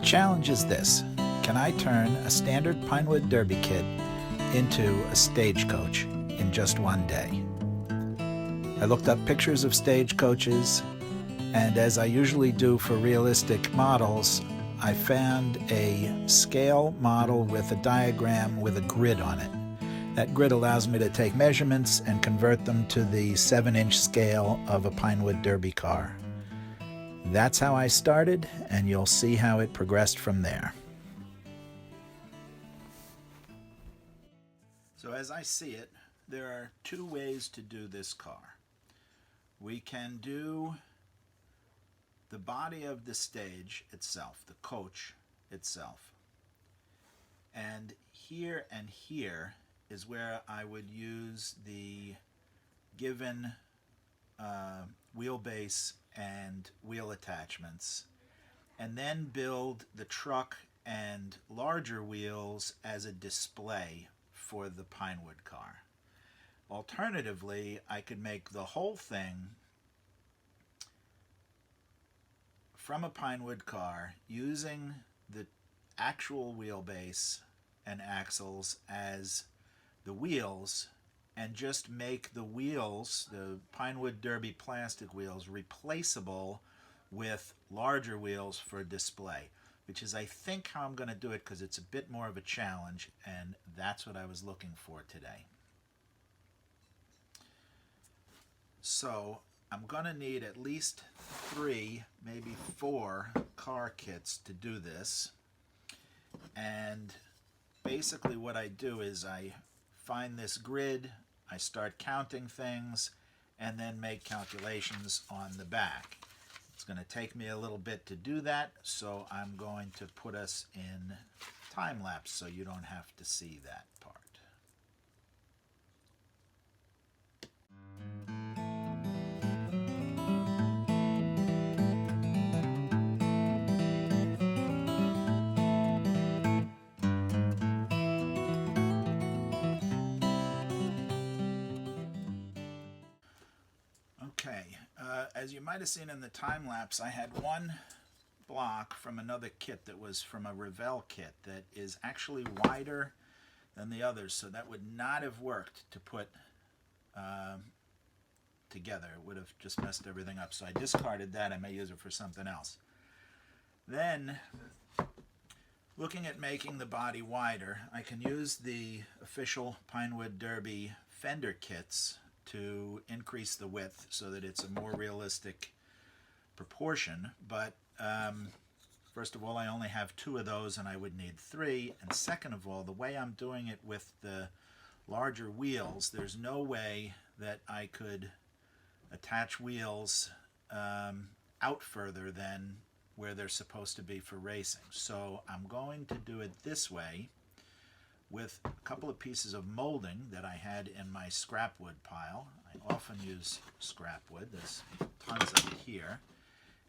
challenge is this: can I turn a standard Pinewood Derby kit into a Stagecoach in just one day? I looked up pictures of Stagecoaches, and as I usually do for realistic models, I found a scale model with a diagram with a grid on it. That grid allows me to take measurements and convert them to the 7-inch scale of a Pinewood Derby car. That's how I started, and you'll see how it progressed from there. So as I see it, there are two ways to do this car. We can do the body of the stage itself, the coach itself. And here is where I would use the given wheelbase and wheel attachments, and then build the truck and larger wheels as a display for the Pinewood car. Alternatively, I could make the whole thing from a Pinewood car using the actual wheelbase and axles as the wheels, and just make the wheels, the Pinewood Derby plastic wheels, replaceable with larger wheels for display, which is, I think, how I'm going to do it, because it's a bit more of a challenge, and that's what I was looking for today. So I'm going to need at least 3, maybe 4 car kits to do this. And basically what I do is I find this grid, I start counting things, and then make calculations on the back. It's going to take me a little bit to do that, so I'm going to put us in time lapse so you don't have to see that part. Okay, as you might have seen in the time lapse, I had one block from another kit that was from a Revell kit that is actually wider than the others, so that would not have worked to put together. It would have just messed everything up, so I discarded that. I may use it for something else. Then, looking at making the body wider, I can use the official Pinewood Derby fender kits to increase the width so that it's a more realistic proportion. But first of all, I only have 2 of those, and I would need 3. And second of all, the way I'm doing it with the larger wheels, there's no way that I could attach wheels out further than where they're supposed to be for racing. So I'm going to do it this way with a couple of pieces of molding that I had in my scrap wood pile. I often use scrap wood. There's tons of it here.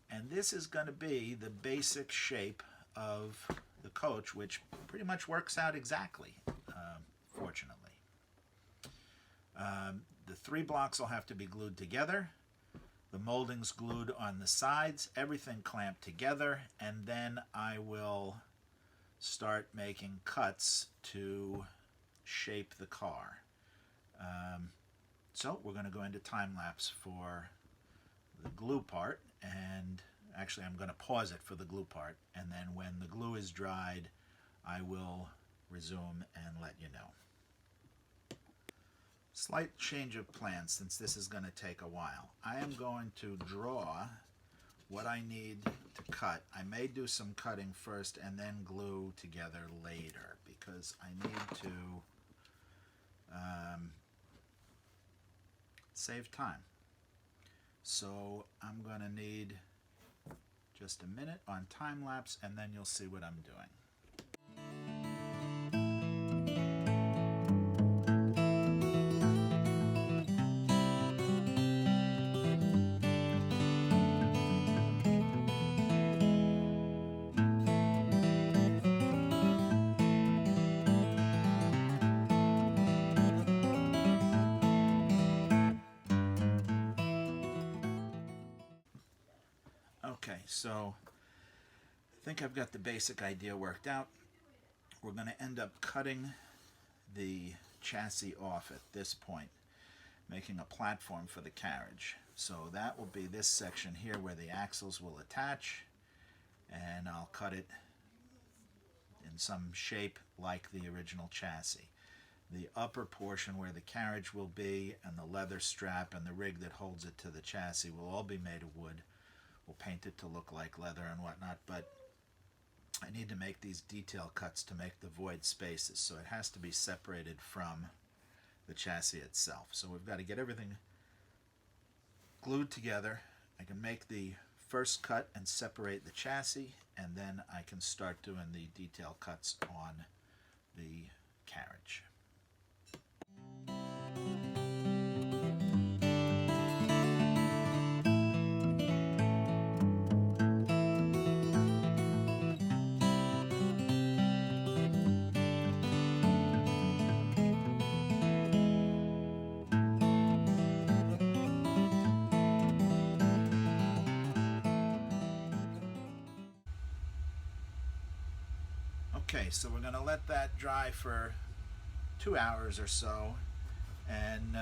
And this is going to be the basic shape of the coach, which pretty much works out exactly, fortunately. The 3 blocks will have to be glued together. The molding's glued on the sides, everything clamped together, and then I will start making cuts to shape the car. So we're going to go into time lapse for the glue part, and actually I'm going to pause it for the glue part, and then when the glue is dried I will resume and let you know. Slight change of plans since this is going to take a while. I am going to draw what I need to cut. I may do some cutting first and then glue together later, because I need to save time. So I'm going to need just a minute on time lapse, and then you'll see what I'm doing. Okay, so think I've got the basic idea worked out. We're going to end up cutting the chassis off at this point, making a platform for the carriage. So that will be this section here where the axles will attach, and I'll cut it in some shape like the original chassis. The upper portion where the carriage will be and the leather strap and the rig that holds it to the chassis will all be made of wood. We'll paint it to look like leather and whatnot, but I need to make these detail cuts to make the void spaces, so it has to be separated from the chassis itself. So we've got to get everything glued together. I can make the first cut and separate the chassis, and then I can start doing the detail cuts on the carriage. Okay, so we're going to let that dry for 2 hours or so, and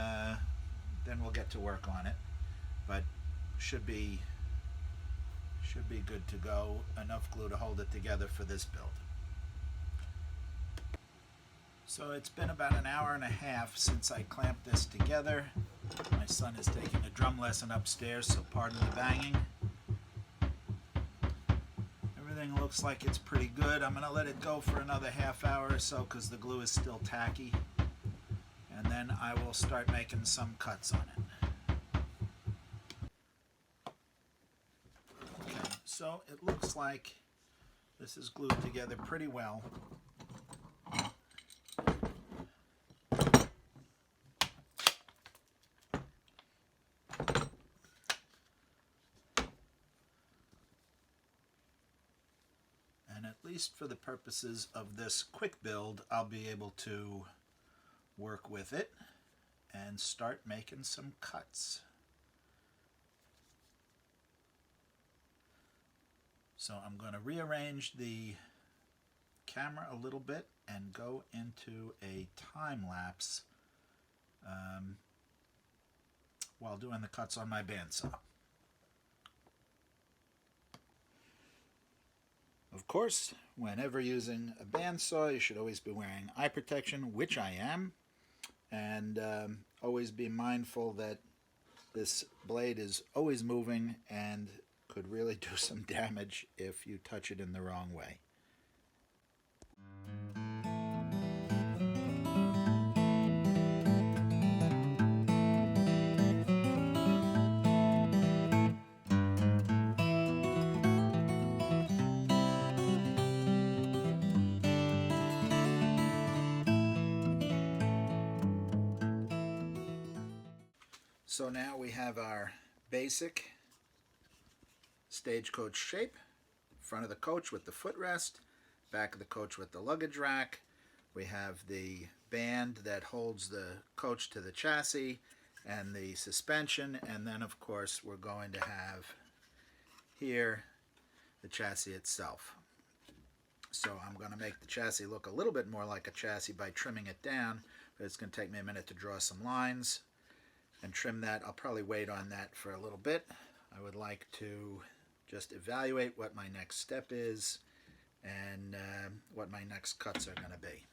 then we'll get to work on it. But should be good to go. Enough glue to hold it together for this build. So it's been about an hour and a half since I clamped this together. My son is taking a drum lesson upstairs, so pardon the banging. Everything looks like it's pretty good. I'm going to let it go for another half hour or so because the glue is still tacky. And then I will start making some cuts on it. Okay, so it looks like this is glued together pretty well. At least for the purposes of this quick build, I'll be able to work with it and start making some cuts. So I'm going to rearrange the camera a little bit and go into a time lapse while doing the cuts on my bandsaw. Of course, whenever using a bandsaw, you should always be wearing eye protection, which I am, and always be mindful that this blade is always moving and could really do some damage if you touch it in the wrong way. So now we have our basic Stagecoach shape. Front of the coach with the footrest, back of the coach with the luggage rack. We have the band that holds the coach to the chassis and the suspension, and then of course we're going to have here the chassis itself. So I'm going to make the chassis look a little bit more like a chassis by trimming it down, but it's going to take me a minute to draw some lines and trim that. I'll probably wait on that for a little bit. I would like to just evaluate what my next step is and what my next cuts are going to be.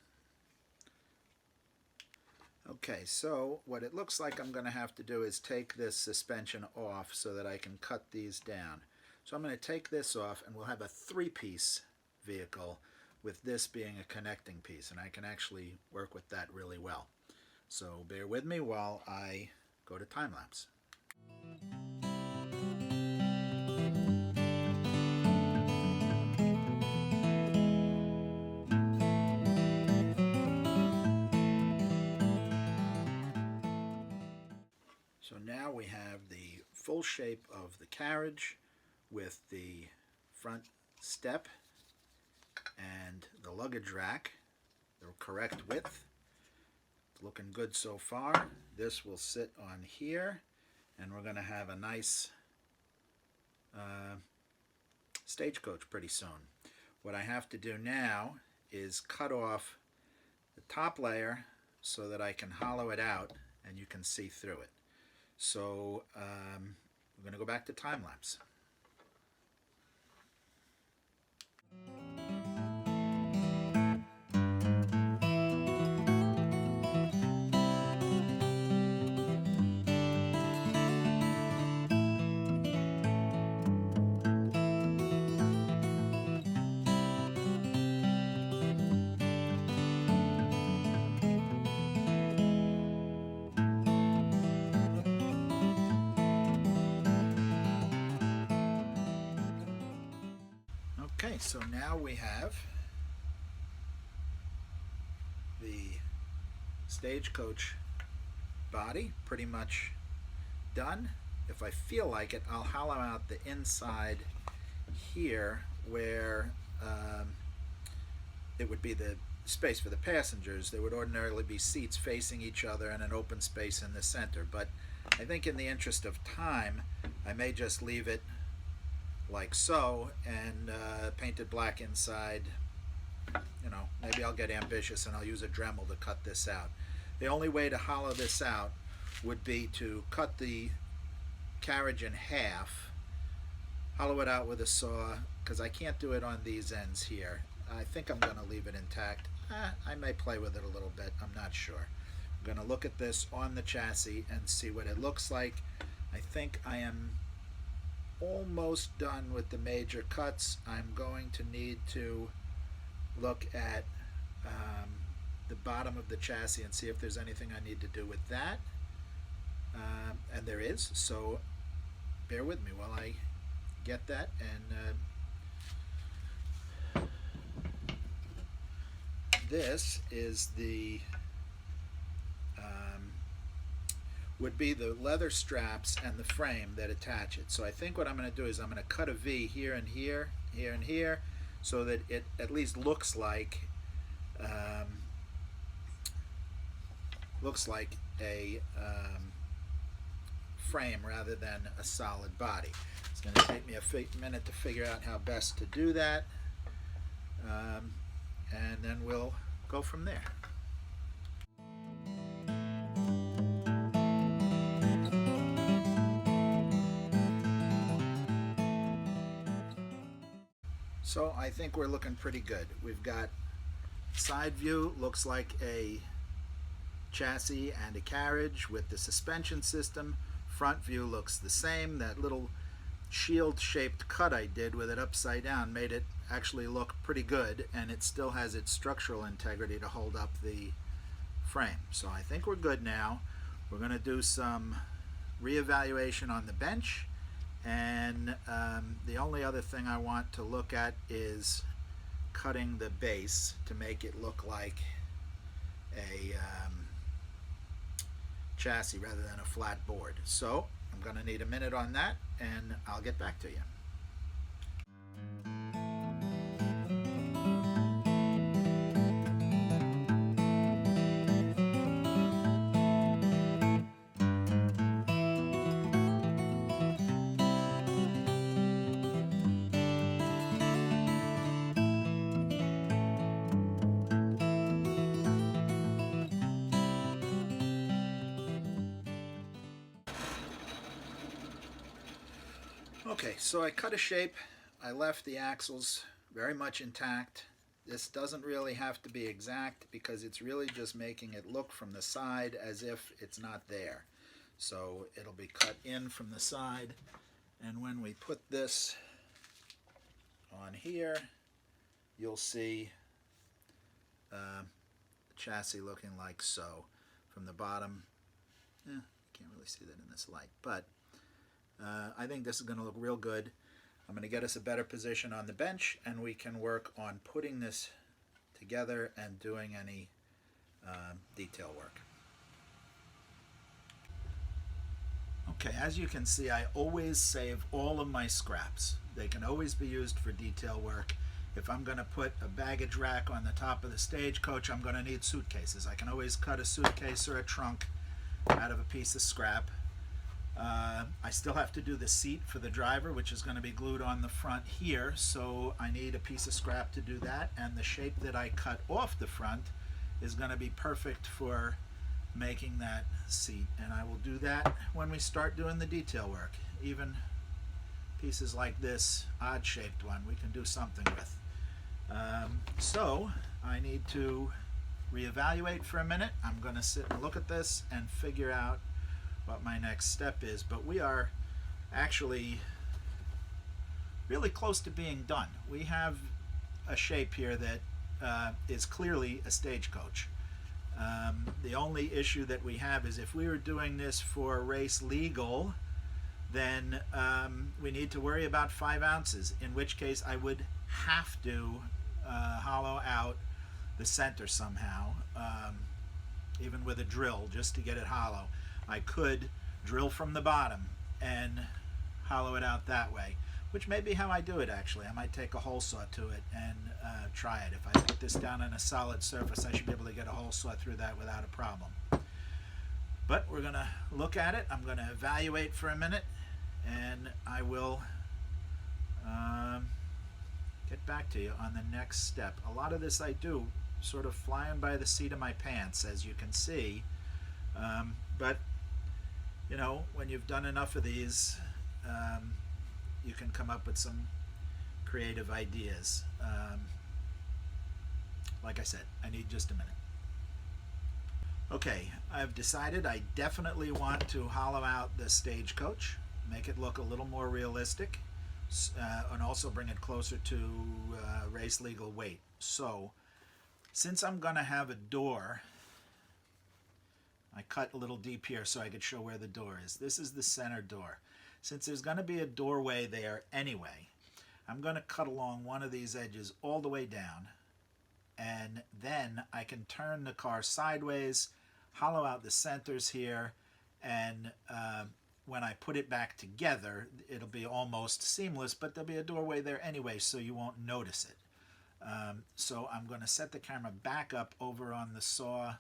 Okay, so what it looks like I'm going to have to do is take this suspension off so that I can cut these down. So I'm going to take this off, and we'll have a three-piece vehicle with this being a connecting piece, and I can actually work with that really well. So bear with me while I go to time lapse. So now we have the full shape of the carriage with the front step and the luggage rack, the correct width. It's looking good so far. This will sit on here, and we're going to have a nice Stagecoach pretty soon. What I have to do now is cut off the top layer so that I can hollow it out and you can see through it. So we're going to go back to time lapse. Okay, so now we have the Stagecoach body pretty much done. If I feel like it, I'll hollow out the inside here where it would be the space for the passengers. There would ordinarily be seats facing each other and an open space in the center, but I think in the interest of time I may just leave it like so and paint it black inside. You know, maybe I'll get ambitious and I'll use a Dremel to cut this out. The only way to hollow this out would be to cut the carriage in half, hollow it out with a saw, because I can't do it on these ends here. I think I'm going to leave it intact. I may play with it a little bit, I'm not sure. I'm going to look at this on the chassis and see what it looks like. I think I am almost done with the major cuts. I'm going to need to look at the bottom of the chassis and see if there's anything I need to do with that. And there is, so bear with me while I get that. And this is the would be the leather straps and the frame that attach it. So I think what I'm going to do is I'm going to cut a V here and here, here and here, so that it at least looks like a frame rather than a solid body. It's going to take me a minute to figure out how best to do that, and then we'll go from there. So I think we're looking pretty good. We've got side view, looks like a chassis and a carriage with the suspension system. Front view looks the same. That little shield shaped cut I did with it upside down made it actually look pretty good, and it still has its structural integrity to hold up the frame. So I think we're good now. We're going to do some reevaluation on the bench. And the only other thing I want to look at is cutting the base to make it look like a chassis rather than a flat board. So I'm going to need a minute on that, and I'll get back to you. Okay, so I cut a shape. I left the axles very much intact. This doesn't really have to be exact because it's really just making it look from the side as if it's not there. So it'll be cut in from the side, and when we put this on here, you'll see the chassis looking like so. From the bottom, you can't really see that in this light, but I think this is going to look real good. I'm going to get us a better position on the bench, and we can work on putting this together and doing any detail work. Okay, as you can see, I always save all of my scraps. They can always be used for detail work. If I'm going to put a baggage rack on the top of the Stagecoach, I'm going to need suitcases. I can always cut a suitcase or a trunk out of a piece of scrap. I still have to do the seat for the driver, which is going to be glued on the front here, so I need a piece of scrap to do that, and the shape that I cut off the front is going to be perfect for making that seat, and I will do that when we start doing the detail work. Even pieces like this odd shaped one we can do something with. So I need to reevaluate for a minute. I'm going to sit and look at this and figure out what my next step is, but we are actually really close to being done. We have a shape here that is clearly a stagecoach. The only issue that we have is if we were doing this for race legal, then we need to worry about 5 ounces, in which case I would have to hollow out the center somehow, even with a drill, just to get it hollow. I could drill from the bottom and hollow it out that way, which may be how I do it actually. I might take a hole saw to it and try it. If I put this down on a solid surface, I should be able to get a hole saw through that without a problem. But we're going to look at it. I'm going to evaluate for a minute, and I will get back to you on the next step. A lot of this I do sort of flying by the seat of my pants, as you can see, but you know, when you've done enough of these, you can come up with some creative ideas. Like I said, I need just a minute. Okay, I've decided I definitely want to hollow out the Stagecoach, make it look a little more realistic, and also bring it closer to race legal weight. So, since I'm going to have a door, I cut a little deep here so I could show where the door is. This is the center door. Since there's going to be a doorway there anyway, I'm going to cut along one of these edges all the way down, and then I can turn the car sideways, hollow out the centers here, and when I put it back together, it'll be almost seamless, but there'll be a doorway there anyway, so you won't notice it. So I'm going to set the camera back up over on the saw,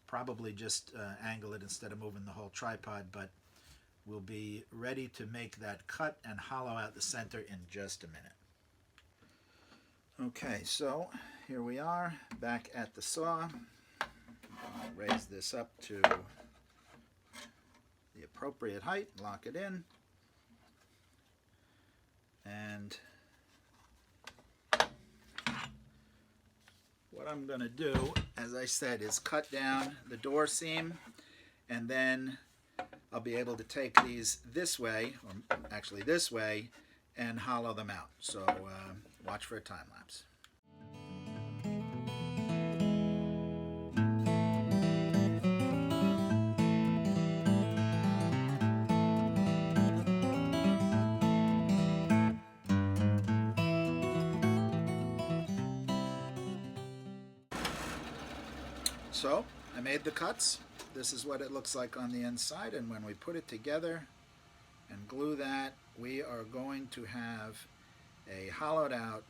probably just angle it instead of moving the whole tripod, but we'll be ready to make that cut and hollow out the center in just a minute. Okay, so here we are back at the saw. I'll raise this up to the appropriate height, lock it in, and what I'm going to do, as I said, is cut down the door seam, and then I'll be able to take these this way, or actually this way, and hollow them out. So watch for a time lapse. So I made the cuts. This is what it looks like on the inside, and when we put it together and glue that, we are going to have a hollowed out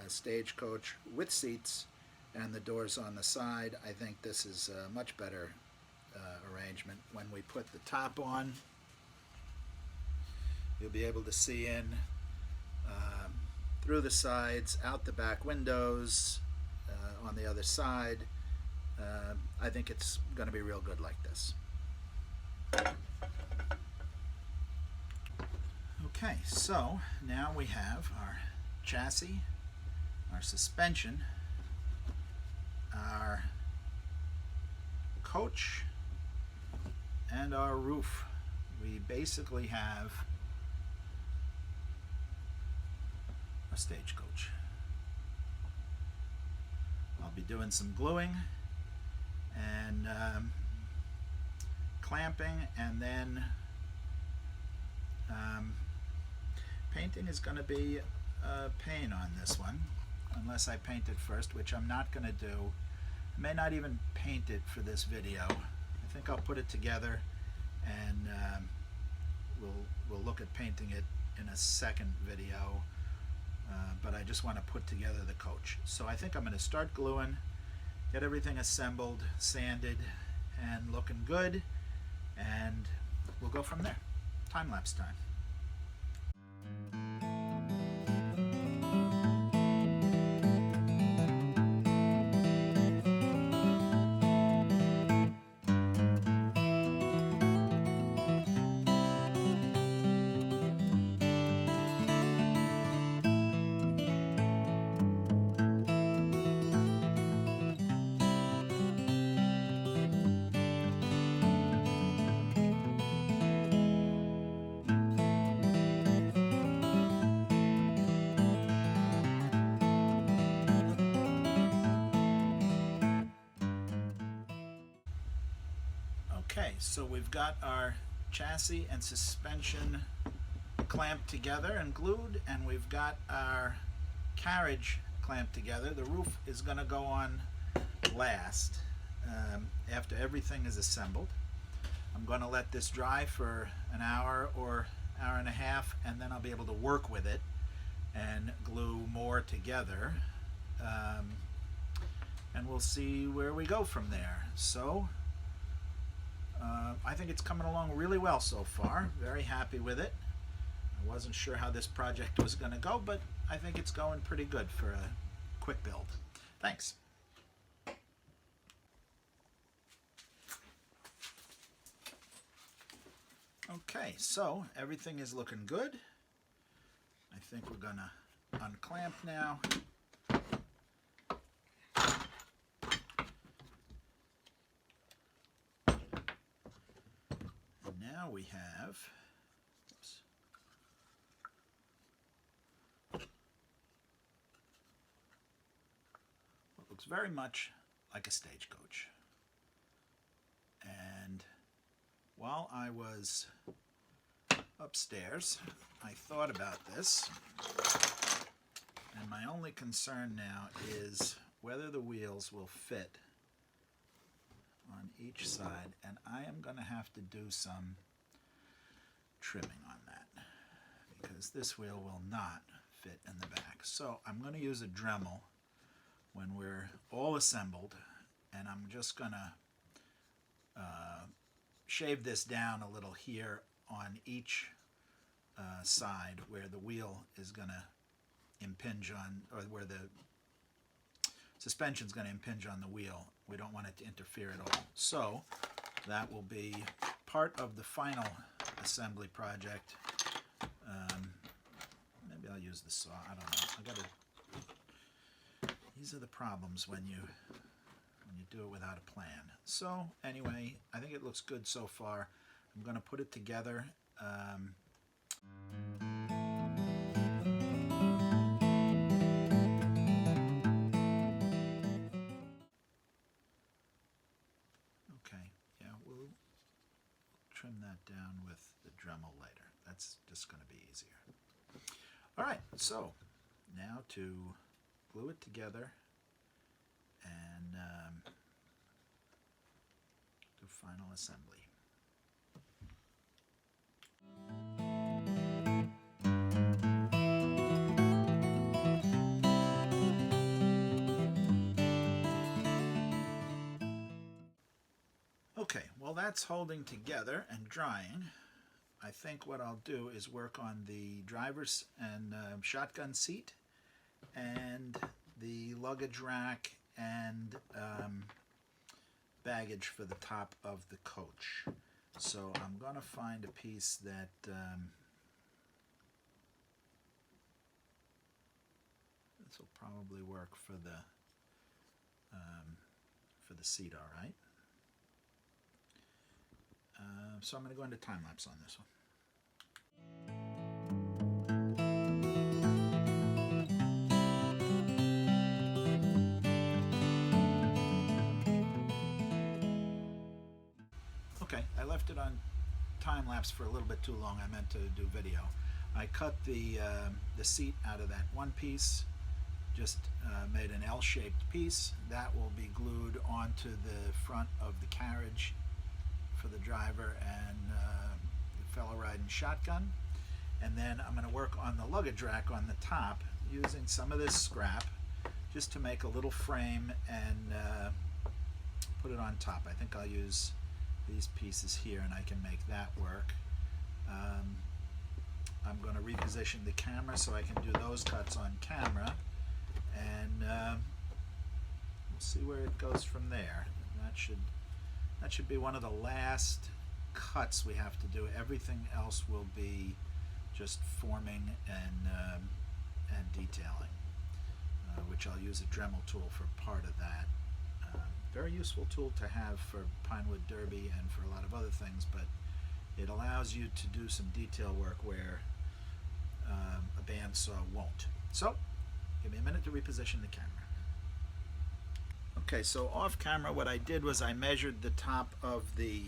Stagecoach with seats and the doors on the side. I think this is a much better arrangement. When we put the top on, you'll be able to see in through the sides, out the back windows, on the other side. I think it's going to be real good like this. Okay, so now we have our chassis, our suspension, our coach, and our roof. We basically have a Stagecoach. I'll be doing some gluing and clamping, and then painting is going to be a pain on this one, unless I paint it first, which I'm not going to do. I may not even paint it for this video. I think I'll put it together, and we'll look at painting it in a second video, but I just want to put together the coach. So I think I'm going to start gluing, get everything assembled, sanded, and looking good, and we'll go from there. time-lapse time. Okay, so we've got our chassis and suspension clamped together and glued, and we've got our carriage clamped together. The roof is going to go on last after everything is assembled. I'm going to let this dry for an hour or hour and a half, and then I'll be able to work with it and glue more together, and we'll see where we go from there. So I think it's coming along really well so far. Very happy with it. I wasn't sure how this project was going to go, but I think it's going pretty good for a quick build. Thanks. Okay, so everything is looking good. I think we're going to unclamp now. Now we have, what looks very much like a stagecoach. And while I was upstairs, I thought about this, and my only concern now is whether the wheels will fit on each side, and I am going to have to do some trimming on that because this wheel will not fit in the back. So I'm going to use a Dremel when we're all assembled, and I'm just going to shave this down a little here on each side where the wheel is going to impinge on, or where the suspension is going to impinge on the wheel. We don't want it to interfere at all. So that will be part of the final assembly project. Maybe I'll use the saw. I don't know. These are the problems when you do it without a plan. So anyway, I think it looks good so far. I'm going to put it together. Okay, yeah, we'll trim that down with the Dremel later. That's just going to be easier. All right, so now to glue it together and do final assembly. Okay, well that's holding together and drying. I think what I'll do is work on the driver's and shotgun seat and the luggage rack and baggage for the top of the coach. So I'm going to find a piece that this will probably work for the seat, all right. So I'm going to go into time lapse on this one. Okay, I left it on time lapse for a little bit too long. I meant to do video. I cut the seat out of that one piece, just made an L-shaped piece. That will be glued onto the front of the carriage for the driver and the fellow riding shotgun. And then I'm going to work on the luggage rack on the top using some of this scrap just to make a little frame and put it on top. I think I'll use these pieces here and I can make that work. I'm going to reposition the camera so I can do those cuts on camera, and we'll see where it goes from there. That should be one of the last cuts we have to do. Everything else will be just forming and detailing, which I'll use a Dremel tool for part of that. Very useful tool to have for Pinewood Derby and for a lot of other things, but it allows you to do some detail work where a bandsaw won't. So, give me a minute to reposition the camera. Okay, so off camera what I did was I measured the top of the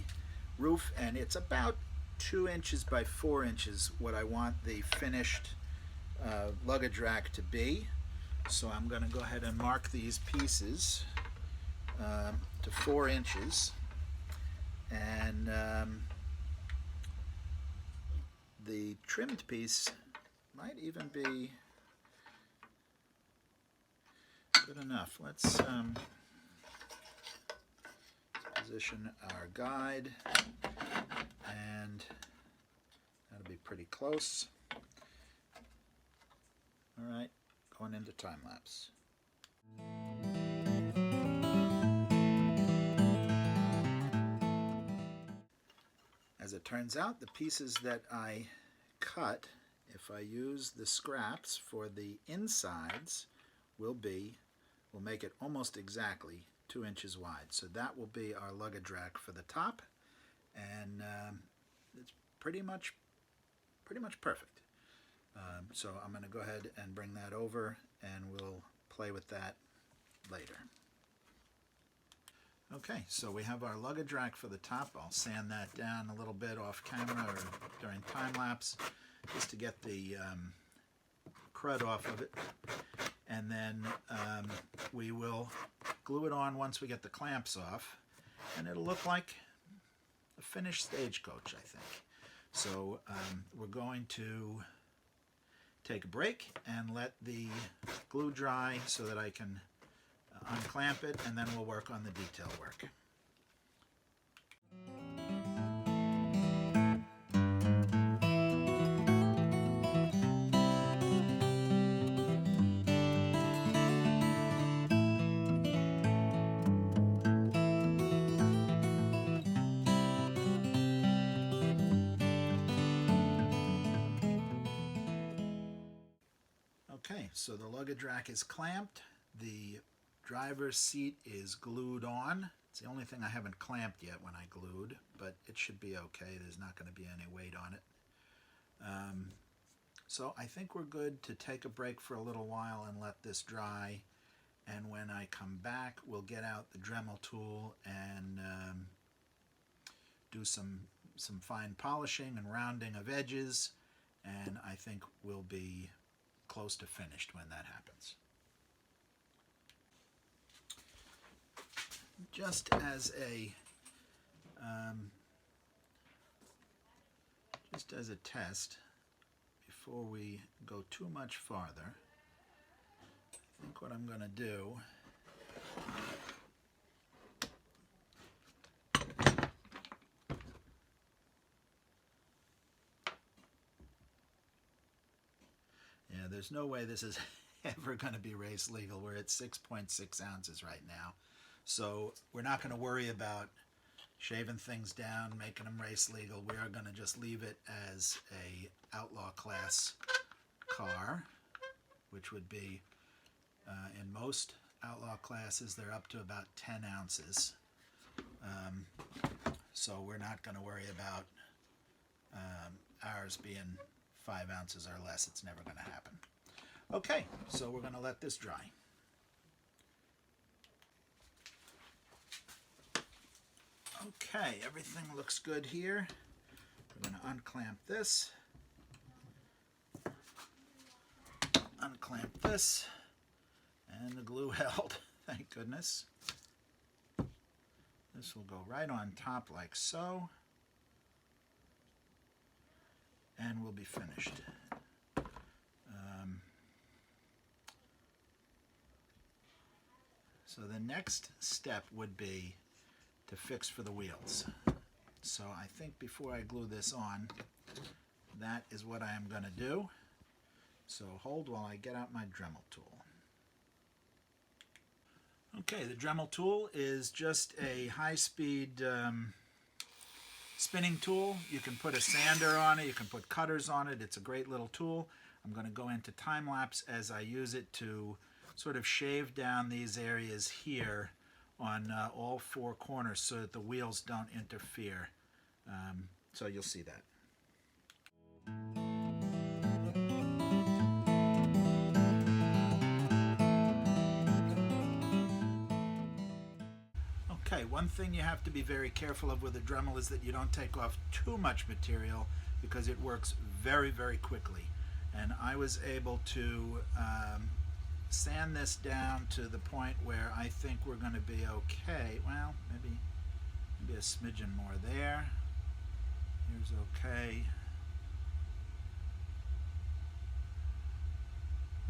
roof, and it's about 2 inches by 4 inches what I want the finished luggage rack to be. So I'm going to go ahead and mark these pieces to 4 inches, and the trimmed piece might even be good enough. Let's position our guide, and that'll be pretty close. All right, going into time lapse. As it turns out, the pieces that I cut, if I use the scraps for the insides, will make it almost exactly 2 inches wide. So that will be our luggage rack for the top, and it's pretty much perfect. So I'm going to go ahead and bring that over, and we'll play with that later. Okay, so we have our luggage rack for the top. I'll sand that down a little bit off camera or during time lapse just to get the crud off of it. And then we will glue it on once we get the clamps off, and it'll look like a finished Stagecoach, I think. So we're going to take a break and let the glue dry so that I can unclamp it, and then we'll work on the detail work. Okay, so the luggage rack is clamped. The driver's seat is glued on. It's the only thing I haven't clamped yet when I glued, but it should be okay. There's not going to be any weight on it. So I think we're good to take a break for a little while and let this dry. And when I come back, we'll get out the Dremel tool and do some fine polishing and rounding of edges, and I think we'll be close to finished when that happens. Just as a test, before we go too much farther, I think what I'm going to do there's no way this is ever going to be race legal. We're at 6.6 ounces right now. So we're not going to worry about shaving things down, making them race legal. We are going to just leave it as a outlaw class car, which would be, in most outlaw classes, they're up to about 10 ounces. So we're not going to worry about ours being 5 ounces or less. It's never going to happen. Okay, so we're going to let this dry. Okay, everything looks good here. We're going to unclamp this, unclamp this, and the glue held, thank goodness. This will go right on top like so, and we'll be finished. So the next step would be to fix for the wheels. So I think before I glue this on, that is what I am going to do. So hold while I get out my Dremel tool. Okay, the Dremel tool is just a high-speed spinning tool. You can put a sander on it, you can put cutters on it. It's a great little tool. I'm going to go into time-lapse as I use it to sort of shave down these areas here on all four corners so that the wheels don't interfere. So you'll see that. Okay, one thing you have to be very careful of with a Dremel is that you don't take off too much material because it works very, very quickly. And I was able to sand this down to the point where I think we're going to be okay. Well, maybe a smidgen more there. Here's okay.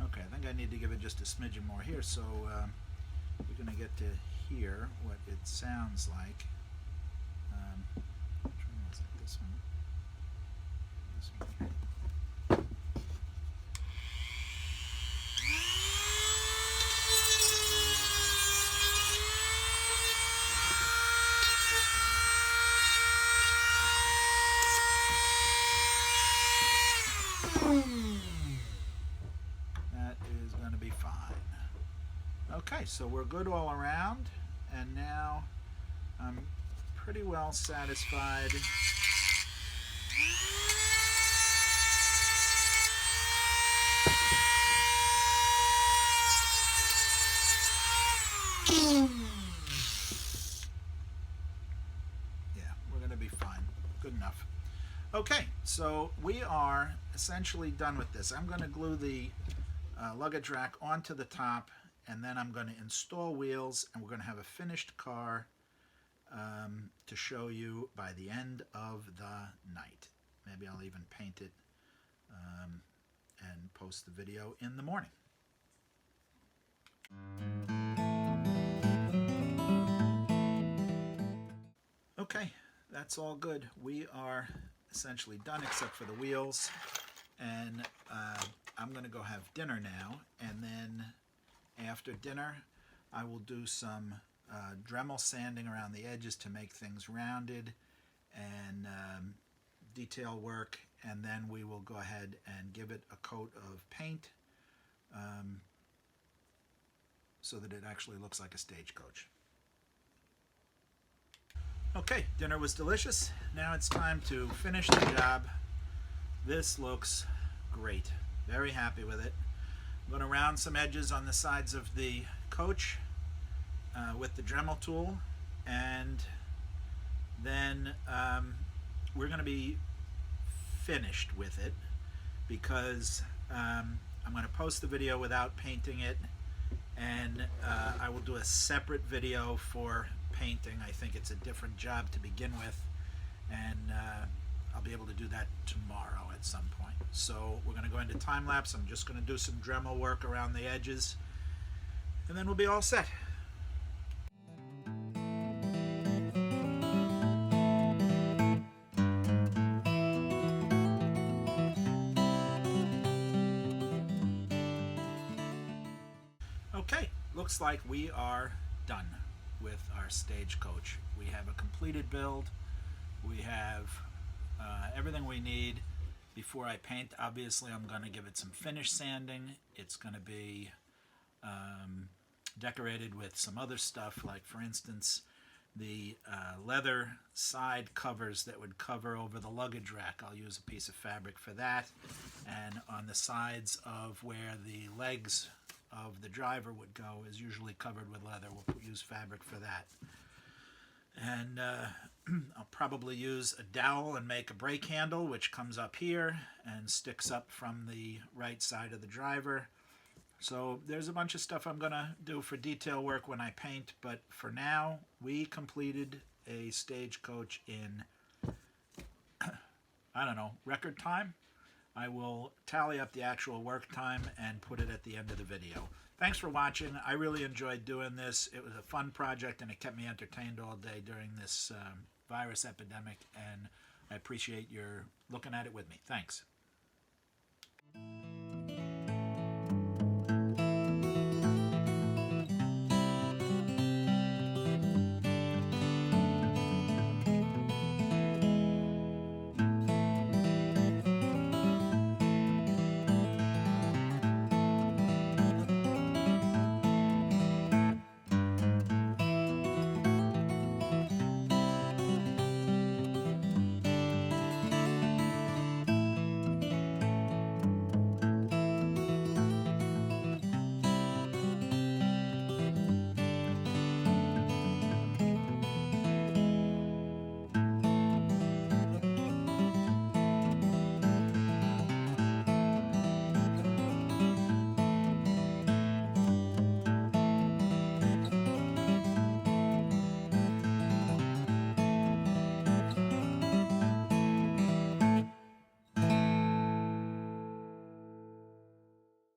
Okay, I think I need to give it just a smidgen more here, so we're going to get to hear what it sounds like. Which one was it? This one? This one here. That is going to be fine. Okay, so we're good all around, and now I'm pretty well satisfied. Yeah, we're going to be fine. Good enough. Okay, so we are essentially done with this. I'm going to glue the luggage rack onto the top, and then I'm going to install wheels, and we're going to have a finished car to show you by the end of the night. Maybe I'll even paint it and post the video in the morning. Okay, that's all good. We are essentially done except for the wheels, and I'm going to go have dinner now, and then after dinner I will do some Dremel sanding around the edges to make things rounded and detail work, and then we will go ahead and give it a coat of paint so that it actually looks like a Stagecoach. Okay, dinner was delicious. Now it's time to finish the job. This looks great. Very happy with it. I'm going to round some edges on the sides of the coach with the Dremel tool, and then we're going to be finished with it because I'm going to post the video without painting it, and I will do a separate video for painting. I think it's a different job to begin with, and I'll be able to do that tomorrow at some point. So we're going to go into time lapse. I'm just going to do some Dremel work around the edges, and then we'll be all set. Okay, looks like we are done with our Stagecoach. We have a completed build. We have everything we need. Before I paint, obviously I'm going to give it some finish sanding. It's going to be decorated with some other stuff, like for instance the leather side covers that would cover over the luggage rack. I'll use a piece of fabric for that, and on the sides of where the legs of the driver would go is usually covered with leather. We'll use fabric for that. And I'll probably use a dowel and make a brake handle, which comes up here and sticks up from the right side of the driver. So there's a bunch of stuff I'm going to do for detail work when I paint, but for now we completed a Stagecoach in I don't know, record time. I will tally up the actual work time and put it at the end of the video. Thanks for watching. I really enjoyed doing this. It was a fun project, and it kept me entertained all day during this virus epidemic, and I appreciate your looking at it with me. Thanks.